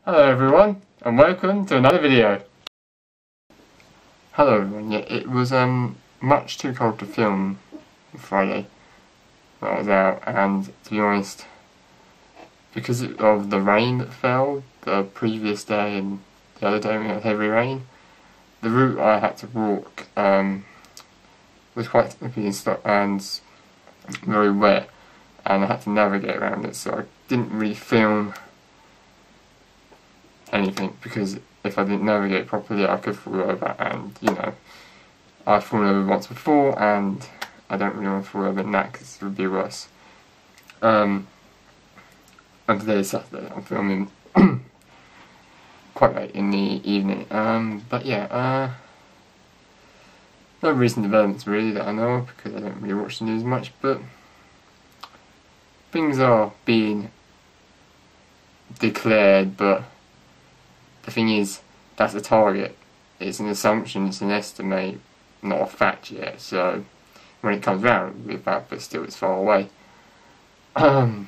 Hello everyone, and welcome to another video. Hello everyone, yeah, it was much too cold to film Friday when I was out, and to be honest, because of the rain that fell the previous day and the other day we had heavy rain, the route I had to walk was quite slippery and very wet, and I had to navigate around it, so I didn't really film anything, because if I didn't navigate properly I could fall over, and you know, I've fallen over once before and I don't really want to fall over in that because it would be worse. And today is Saturday, I'm filming quite late in the evening, but yeah, no recent developments really that I know of because I don't really watch the news much, but things are being declared, but the thing is, that's a target. It's an assumption, it's an estimate, not a fact yet, so when it comes round it'll be a fact, but still it's far away. So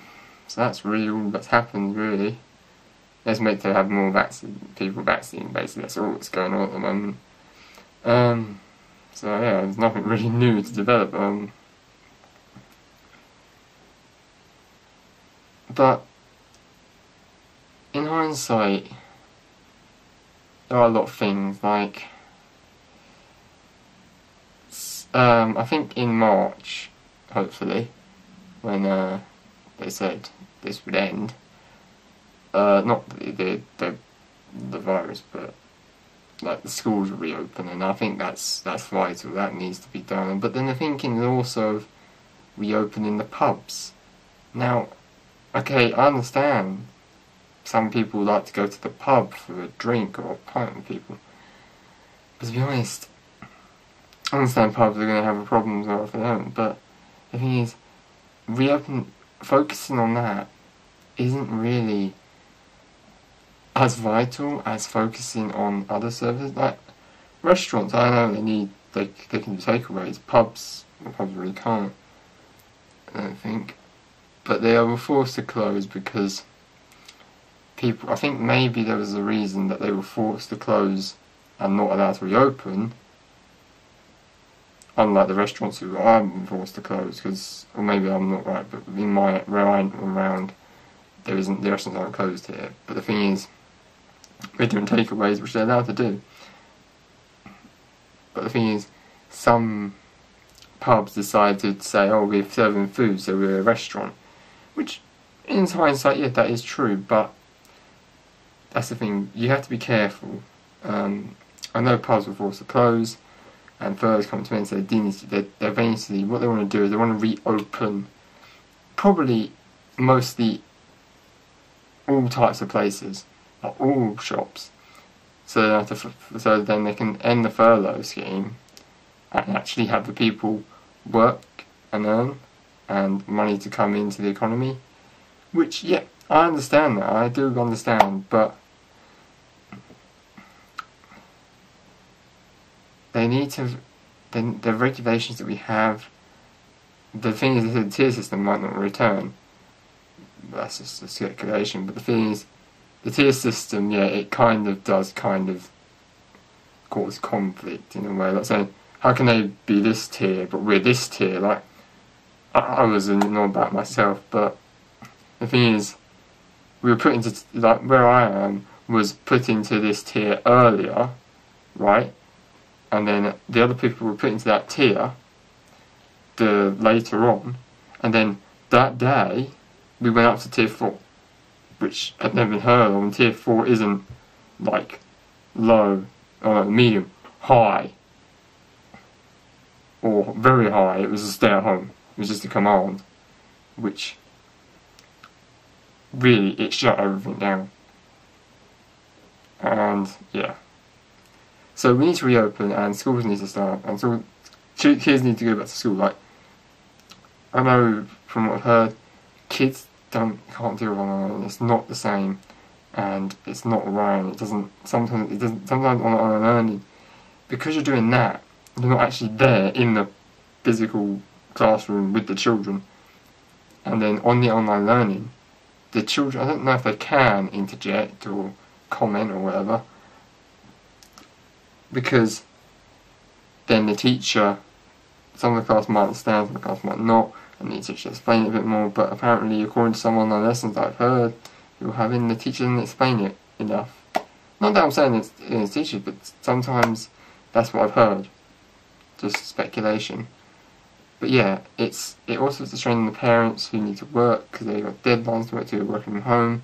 that's really all that's happened, really. Let's make to have more people vaccinated, basically, that's all that's going on at the moment. So yeah, there's nothing really new to develop. But in hindsight, there are a lot of things, like I think in March, hopefully, when they said this would end, not the virus, but like the schools will reopen, and I think that's vital, that needs to be done. But then the thinking is also of reopening the pubs. Now, okay, I understand some people like to go to the pub for a drink or a pint with people, but to be honest, I understand pubs are going to have a problem as well for them, but the thing is, focusing on that isn't really as vital as focusing on other services. Like restaurants, I know they can do takeaways. Pubs really can't, I don't think, but they were forced to close because people, I think maybe there was a reason that they were forced to close and not allowed to reopen, unlike the restaurants who aren't forced to close, because, or maybe I'm not right, but in where I'm around, the restaurants aren't closed here. But the thing is, we're doing takeaways, which they're allowed to do. But the thing is, some pubs decided to say, oh, we're serving food, so we're a restaurant, which in hindsight, yeah, that is true, but that's the thing, you have to be careful. I know pubs were forced to close, and further come to me and say they eventually, what they want to do is they want to reopen probably mostly all types of places, like all shops, so then they can end the furlough scheme and actually have the people work and earn and money to come into the economy. Which, yeah, I understand that, I do understand, but they need to, the regulations that we have, the thing is the tier system might not return, that's just a speculation, but the thing is, the tier system, yeah, it does cause conflict in a way, like saying, how can they be this tier, but we're this tier, like, I was not about myself, but the thing is, we were put into, like, where I am, was put into this tier earlier, right? And then the other people were put into that tier later on, and then that day we went up to tier 4, which I'd never been heard of, and tier 4 isn't like low, or medium, high, or very high. It was a stay at home, it was just a command, which really, it shut everything down. And yeah, so we need to reopen, and schools need to start, and so kids need to go back to school. Like, I know from what I've heard, kids can't do online. It's not the same, and it's not right. It doesn't. Sometimes online learning, because you're doing that, you're not actually there in the physical classroom with the children. And then on the online learning, the children, I don't know if they can interject or comment or whatever, because then the teacher, some of the class might understand, some of the class might not, and the teacher explain it a bit more. But apparently, according to some online lessons that I've heard, you're having the teacher didn't explain it enough. Not that I'm saying it's teachers, but sometimes that's what I've heard. Just speculation. But yeah, it also has to strain the parents who need to work because they've got deadlines to work to, working from home.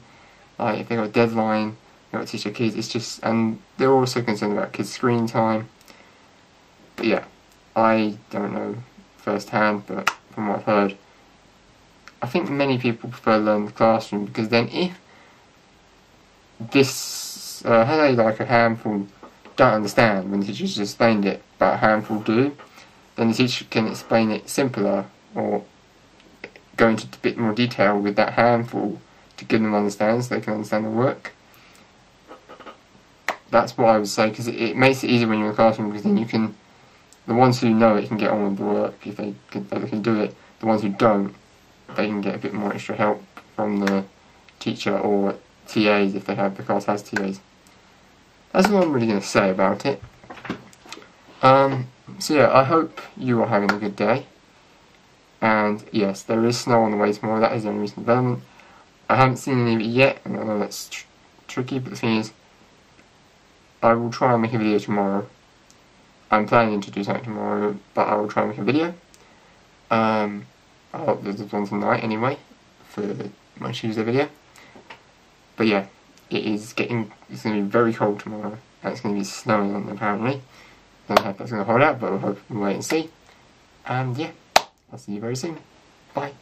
Like if they've got a deadline, they've got to teach their kids. It's just, and they're also concerned about kids' screen time. But yeah, I don't know firsthand, but from what I've heard, I think many people prefer to learn in the classroom, because then if this, like a handful don't understand when the teacher's explained it, but a handful do, then the teacher can explain it simpler or go into a bit more detail with that handful to give them understand so they can understand the work. That's what I would say, because it makes it easier when you're in the classroom, because then you can, the ones who know it can get on with the work if they can do it. The ones who don't, they can get a bit more extra help from the teacher or TAs if the class has TAs. That's all I'm really going to say about it. So yeah, I hope you are having a good day. And yes, there is snow on the way tomorrow. That is the only recent development. I haven't seen any of it yet, and I know that's tricky, but the thing is, I will try and make a video tomorrow. I'm planning to do something tomorrow, but I will try and make a video. I hope there's one tonight anyway, for my Tuesday video. But yeah, it's going to be very cold tomorrow, and it's going to be snowing apparently. I don't know if that's going to hold out, but we'll wait and see. And yeah, I'll see you very soon. Bye.